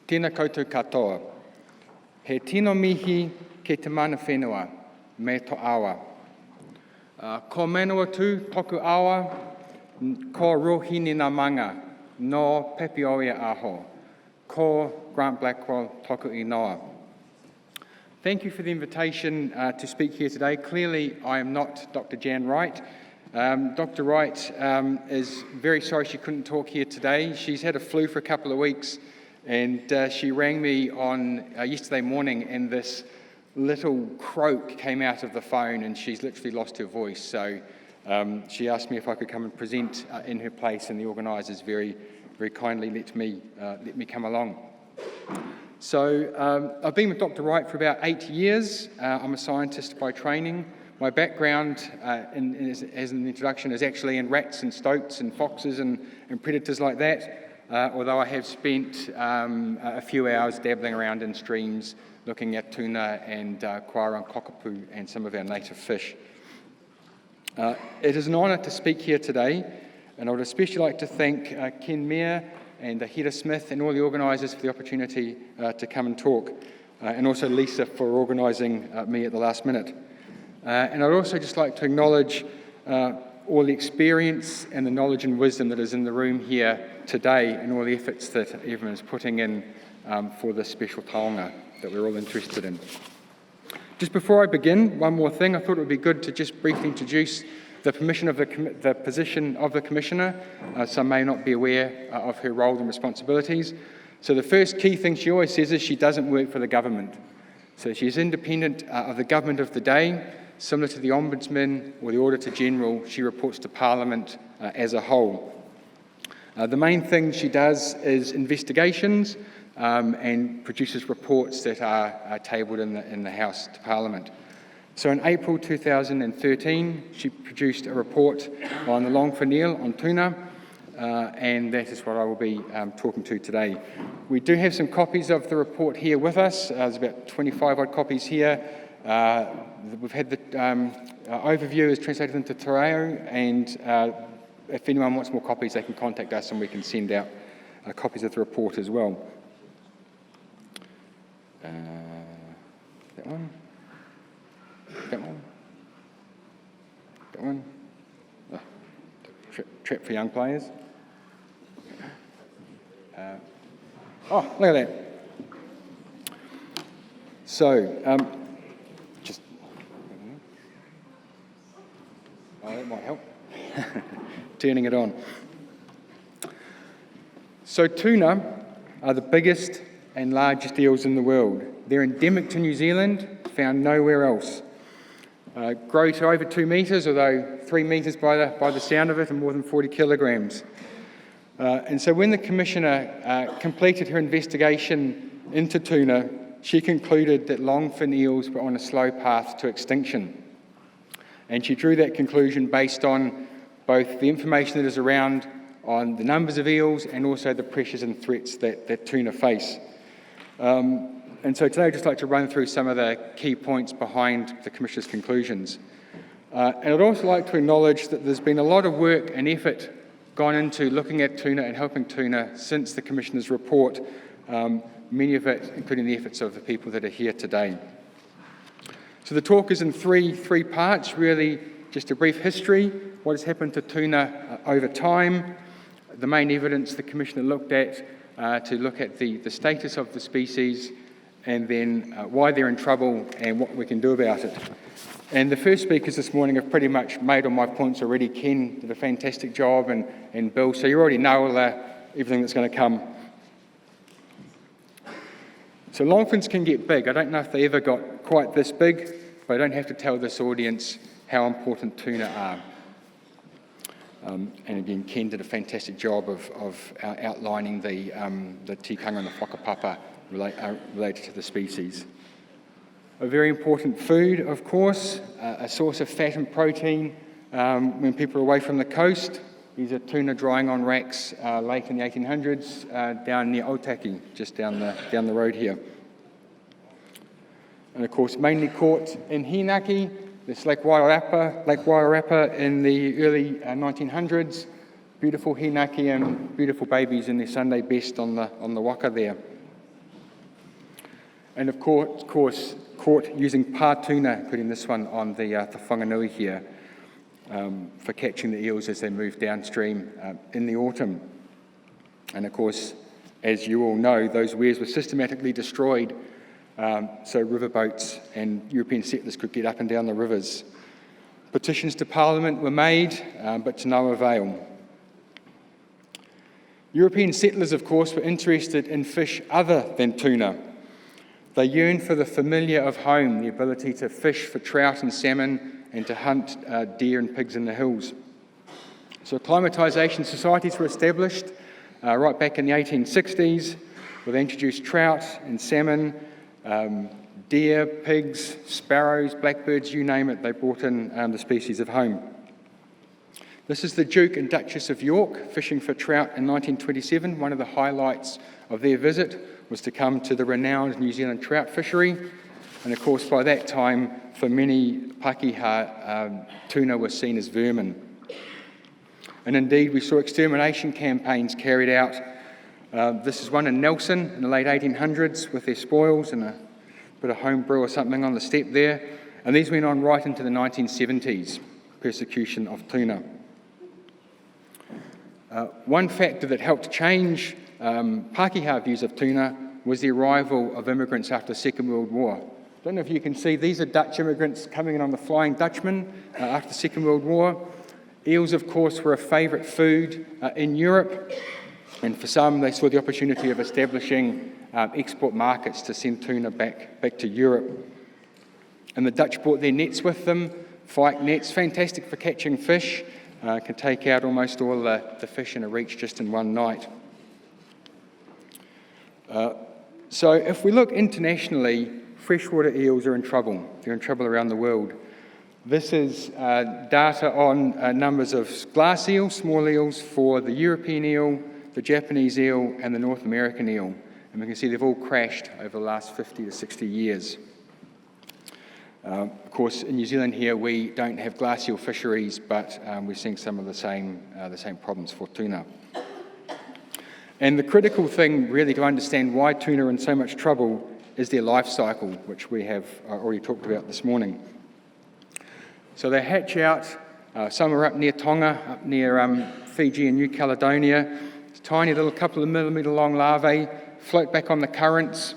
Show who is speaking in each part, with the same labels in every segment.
Speaker 1: Tēnā koutou katoa. He tino mihi ke te mana whenua, me to awa. Ko manua tū, toku awa, ko rohini nā manga, no pepioia aho. Ko Grant Blackwell, toku inoa. Thank you for the invitation to speak here today. Clearly, I am not Dr. Jan Wright. Dr. Wright is very sorry she couldn't talk here today. She's had a flu for a couple of weeks, and she rang me on yesterday morning, and this little croak came out of the phone, and she's literally lost her voice. So she asked me if I could come and present in her place, and the organisers very kindly let me come along. So I've been with Dr. Wright for about 8 years. I'm a scientist by training. My background, as an introduction, is actually in rats and stoats and foxes and predators like that, although I have spent a few hours dabbling around in streams, looking at tuna and koara and kakapu and some of our native fish. It is an honour to speak here today, and I would especially like to thank Ken Mayer and Hira Smith and all the organisers for the opportunity to come and talk, and also Lisa for organising me at the last minute. And I'd also just like to acknowledge all the experience and the knowledge and wisdom that is in the room here today, and all the efforts that everyone is putting in for this special taonga that we're all interested in. Just before I begin, one more thing. I thought it would be good to just briefly introduce the position of the Commissioner. Some may not be aware of her role and responsibilities. So the first key thing she always says is she doesn't work for the government. So she's independent of the government of the day. Similar to the Ombudsman or the Auditor General, she reports to Parliament as a whole. The main thing she does is investigations and produces reports that are tabled in the House to Parliament. So in April 2013, she produced a report on the longfin eel on Tuna, and that is what I will be talking to today. We do have some copies of the report here with us. There's about 25 odd copies here. We've had the overview is translated into Te Reo, and if anyone wants more copies, they can contact us and we can send out copies of the report as well. That one. That one. That one. Oh, trap for young players. Oh, look at that. So, just... Oh, that might help. Turning it on. So tuna are the biggest and largest eels in the world. They're endemic to New Zealand, found nowhere else. Grow to over 2 metres, although 3 metres by the sound of it, and more than 40 kilograms. And so when the Commissioner completed her investigation into tuna, she concluded that longfin eels were on a slow path to extinction. And she drew that conclusion based on both the information that is around on the numbers of eels and also the pressures and threats that tuna face. And so today I'd just like to run through some of the key points behind the Commissioner's conclusions. And I'd also like to acknowledge that there's been a lot of work and effort gone into looking at tuna and helping tuna since the Commissioner's report, many of it including the efforts of the people that are here today. So the talk is in three parts, really just a brief history, what has happened to tuna over time, the main evidence the Commissioner looked at to look at the status of the species, and then why they're in trouble and what we can do about it. And the first speakers this morning have pretty much made all my points already. Ken did a fantastic job, and Bill, so you already know everything that's going to come. So longfins can get big. I don't know if they ever got quite this big, but I don't have to tell this audience how important tuna are. And again, Ken did a fantastic job of outlining the tikanga and the whakapapa related to the species. A very important food, of course, a source of fat and protein when people are away from the coast. These are tuna drying on racks late in the 1800s down near Otaki, just down the road here. And of course, mainly caught in Hinaki, this Lake Wairarapa in the early 1900s. Beautiful Hinaki and beautiful babies in their Sunday best on the waka there. and of course caught using tuna, putting this one on the whanganui here, for catching the eels as they move downstream in the autumn. And of course, as you all know, those weirs were systematically destroyed so riverboats and European settlers could get up and down the rivers. Petitions to Parliament were made, but to no avail. European settlers, of course, were interested in fish other than tuna. They yearned for the familiar of home, the ability to fish for trout and salmon and to hunt deer and pigs in the hills. So acclimatisation societies were established right back in the 1860s, where they introduced trout and salmon, deer, pigs, sparrows, blackbirds, you name it, they brought in the species of home. This is the Duke and Duchess of York fishing for trout in 1927. One of the highlights of their visit was to come to the renowned New Zealand trout fishery. And of course, by that time, for many Pakeha, tuna was seen as vermin. And indeed, we saw extermination campaigns carried out. This is one in Nelson in the late 1800s with their spoils and a bit of home brew or something on the step there. And these went on right into the 1970s, persecution of tuna. One factor that helped change Pakeha views of tuna was the arrival of immigrants after the Second World War. I don't know if you can see, these are Dutch immigrants coming in on the Flying Dutchman after the Second World War. Eels, of course, were a favourite food in Europe, and for some, they saw the opportunity of establishing export markets to send tuna back to Europe. And the Dutch brought their nets with them, fyke nets, fantastic for catching fish, can take out almost all the fish in a reach just in one night. So if we look internationally, freshwater eels are in trouble. They're in trouble around the world. This is data on numbers of glass eels, small eels, for the European eel, the Japanese eel, and the North American eel. And we can see they've all crashed over the last 50 to 60 years. Of course, in New Zealand here, we don't have glass eel fisheries, but we're seeing some of the same problems for tuna. And the critical thing, really, to understand why tuna are in so much trouble is their life cycle, which we have already talked about this morning. So they hatch out. Some are up near Tonga, up near Fiji and New Caledonia. It's tiny little couple of millimetre long larvae, float back on the currents,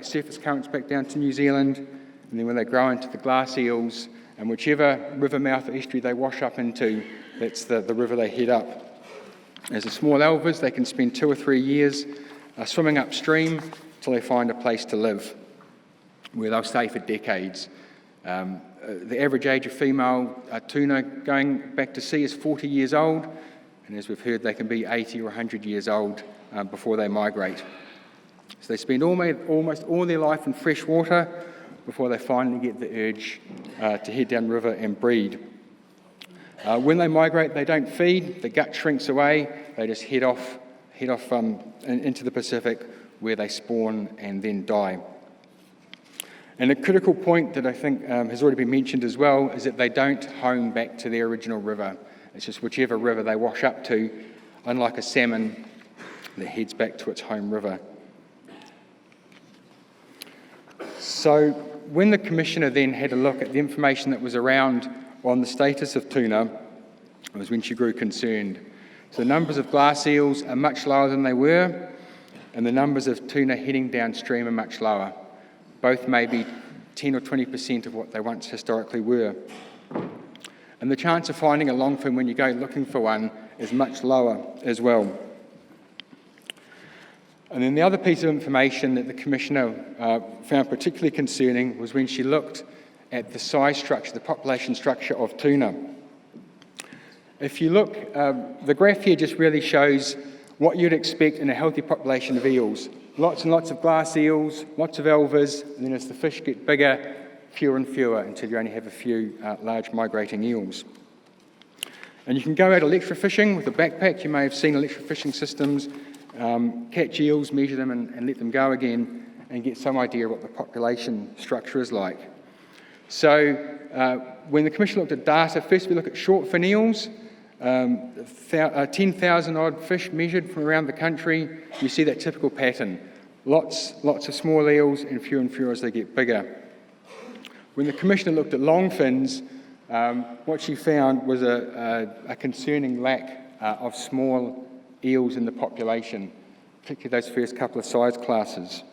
Speaker 1: surface currents back down to New Zealand. And then when they grow into the glass eels, and whichever river mouth or estuary they wash up into, that's the river they head up. As the small elvers, they can spend 2 or 3 years swimming upstream till they find a place to live, where they'll stay for decades. The average age of female tuna going back to sea is 40 years old, and as we've heard, they can be 80 or 100 years old before they migrate. So they spend almost all their life in fresh water before they finally get the urge to head downriver and breed. When they migrate, they don't feed, the gut shrinks away, they just head off into the Pacific, where they spawn and then die. And a critical point that I think has already been mentioned as well is that they don't home back to their original river. It's just whichever river they wash up to, unlike a salmon that heads back to its home river. So when the Commissioner then had a look at the information that was around on the status of tuna, it was when she grew concerned. So the numbers of glass eels are much lower than they were, and the numbers of tuna heading downstream are much lower. Both may be 10 or 20% of what they once historically were. And the chance of finding a longfin when you go looking for one is much lower as well. And then the other piece of information that the Commissioner found particularly concerning was when she looked at the size structure, the population structure of tuna. If you look, the graph here just really shows what you'd expect in a healthy population of eels. Lots and lots of glass eels, lots of elvers, and then as the fish get bigger, fewer and fewer until you only have a few large migrating eels. And you can go out electrofishing with a backpack. You may have seen electrofishing systems. Catch eels, measure them and let them go again and get some idea of what the population structure is like. So when the Commission looked at data, first we look at short fin eels, 10,000 odd fish measured from around the country. You see that typical pattern. Lots of small eels and fewer as they get bigger. When the Commissioner looked at longfins, what she found was a concerning lack of small eels in the population, particularly those first couple of size classes.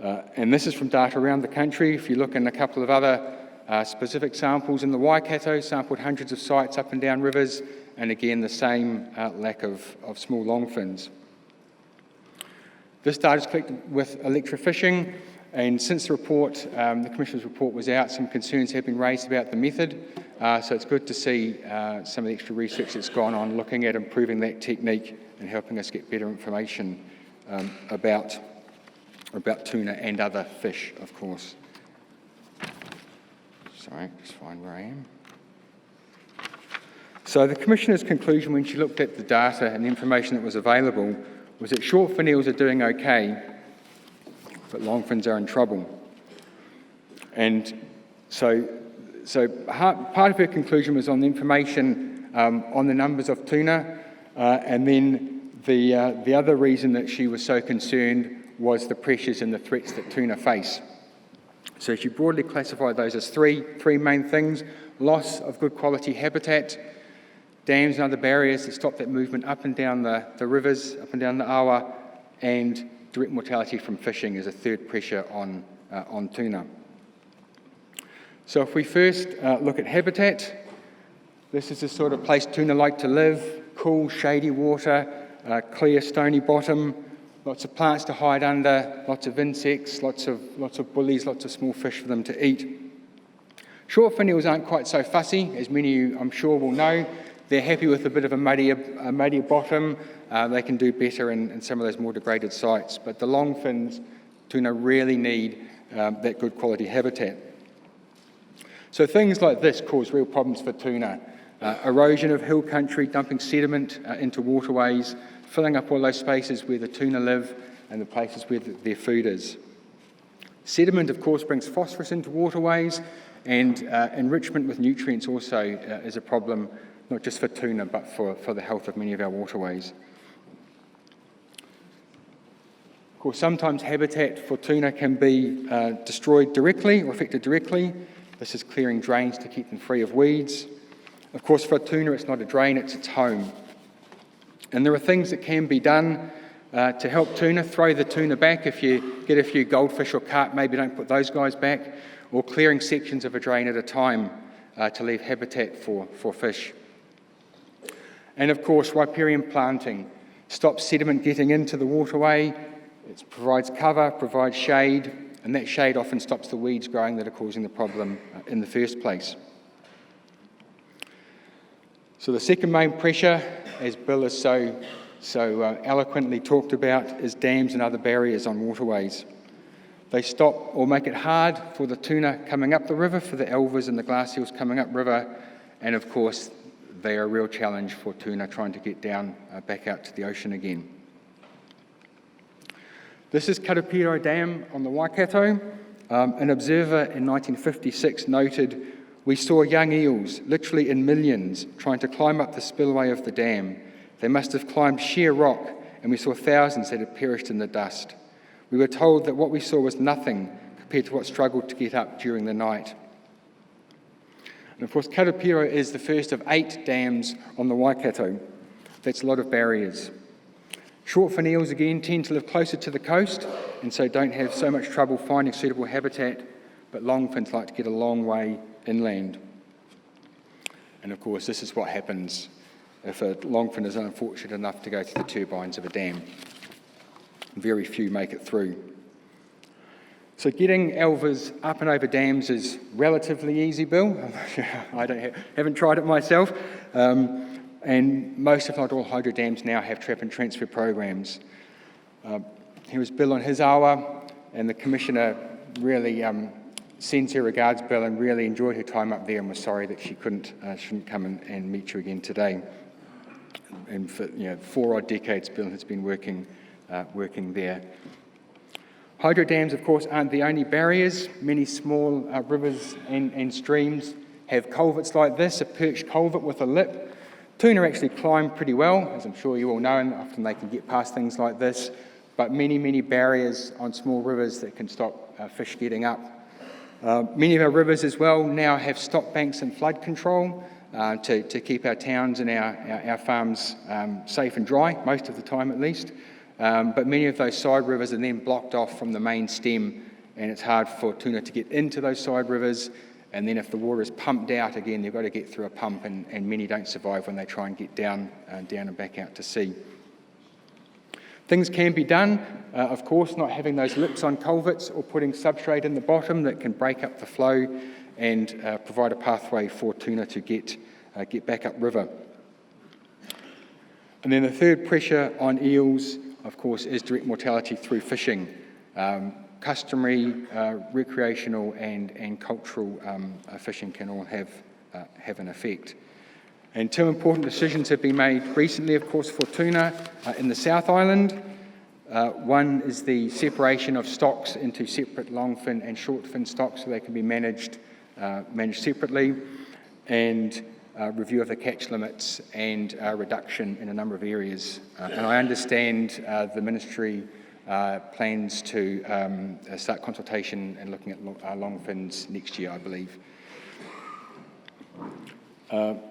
Speaker 1: And this is from data around the country. If you look in a couple of other specific samples in the Waikato, sampled hundreds of sites up and down rivers, and again the same lack of small longfins. This data is collected with electrofishing, and since the report, the Commissioner's report was out, some concerns have been raised about the method, so it's good to see some of the extra research that's gone on looking at improving that technique and helping us get better information about tuna and other fish, of course. Sorry, just find where I am. So the Commissioner's conclusion when she looked at the data and the information that was available was that short fin eels are doing okay, but longfins are in trouble. And so part of her conclusion was on the information on the numbers of tuna, and then the other reason that she was so concerned was the pressures and the threats that tuna face. So she broadly classified those as three main things: loss of good quality habitat, dams and other barriers that stop that movement up and down the rivers, up and down the awa, and direct mortality from fishing is a third pressure on tuna. So if we first look at habitat, this is the sort of place tuna like to live: cool, shady water, clear, stony bottom, lots of plants to hide under, lots of insects, lots of bullies, lots of small fish for them to eat. Short fin eels aren't quite so fussy, as many of you I'm sure will know. They're happy with a bit of a muddier bottom. They can do better in some of those more degraded sites. But the long fins, tuna really need that good quality habitat. So things like this cause real problems for tuna. Erosion of hill country, dumping sediment into waterways, filling up all those spaces where the tuna live and the places where their food is. Sediment, of course, brings phosphorus into waterways, and enrichment with nutrients also is a problem, not just for tuna, but for the health of many of our waterways. Of course, sometimes habitat for tuna can be destroyed directly or affected directly. This is clearing drains to keep them free of weeds. Of course, for tuna, it's not a drain, it's its home. And there are things that can be done to help tuna. Throw the tuna back. If you get a few goldfish or carp, maybe don't put those guys back. Or clearing sections of a drain at a time to leave habitat for fish. And of course, riparian planting stops sediment getting into the waterway. It provides cover, provides shade, and that shade often stops the weeds growing that are causing the problem in the first place. So the second main pressure, as Bill has so eloquently talked about, is dams and other barriers on waterways. They stop or make it hard for the tuna coming up the river, for the elvers and the glass eels coming up river, and of course they are a real challenge for tuna trying to get down back out to the ocean again. This is Karapiro Dam on the Waikato. An observer in 1956 noted, "We saw young eels, literally in millions, trying to climb up the spillway of the dam. They must have climbed sheer rock, and we saw thousands that had perished in the dust. We were told that what we saw was nothing compared to what struggled to get up during the night." And of course, Karapiro is the first of 8 dams on the Waikato. That's a lot of barriers. Short fin eels, again, tend to live closer to the coast, and so don't have so much trouble finding suitable habitat, but longfins like to get a long way inland. And of course, this is what happens if a longfin is unfortunate enough to go through the turbines of a dam. Very few make it through. So getting elvers up and over dams is relatively easy, Bill. I haven't tried it myself. And most, if not all, hydro dams now have trap and transfer programs. Here was Bill on his awa, and the Commissioner really sends her regards, Bill, and really enjoyed her time up there and was sorry that she shouldn't come and meet you again today. And for 4 odd decades, Bill has been working there. Hydro dams, of course, aren't the only barriers. Many small rivers and streams have culverts like this, a perched culvert with a lip. Tuna actually climb pretty well, as I'm sure you all know, and often they can get past things like this. but many, many barriers on small rivers that can stop fish getting up. Many of our rivers as well now have stop banks and flood control to keep our towns and our farms safe and dry, most of the time at least. But many of those side rivers are then blocked off from the main stem, and it's hard for tuna to get into those side rivers. And then if the water is pumped out again, they've got to get through a pump, and many don't survive when they try and get down and back out to sea. Things can be done, of course, not having those lips on culverts or putting substrate in the bottom that can break up the flow and provide a pathway for tuna to get back upriver. And then the third pressure on eels, of course, is direct mortality through fishing. Customary, recreational and cultural fishing can all have an effect. And two important decisions have been made recently, of course, for tuna in the South Island. One is the separation of stocks into separate longfin and shortfin stocks so they can be managed separately, and review of the catch limits and reduction in a number of areas. And I understand the Ministry plans to start consultation and looking at longfins next year, I believe.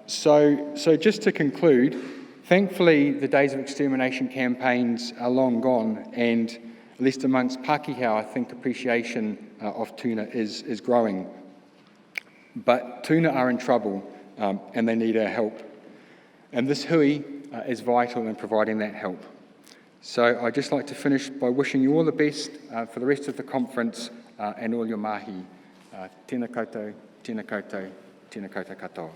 Speaker 1: So just to conclude, thankfully the days of extermination campaigns are long gone, and at least amongst Pākehā, I think appreciation of tuna is growing. But tuna are in trouble, and they need our help. And this hui is vital in providing that help. So I'd just like to finish by wishing you all the best for the rest of the conference and all your mahi. Tēnā koutou, tēnā koutou, tēnā koutou katoa.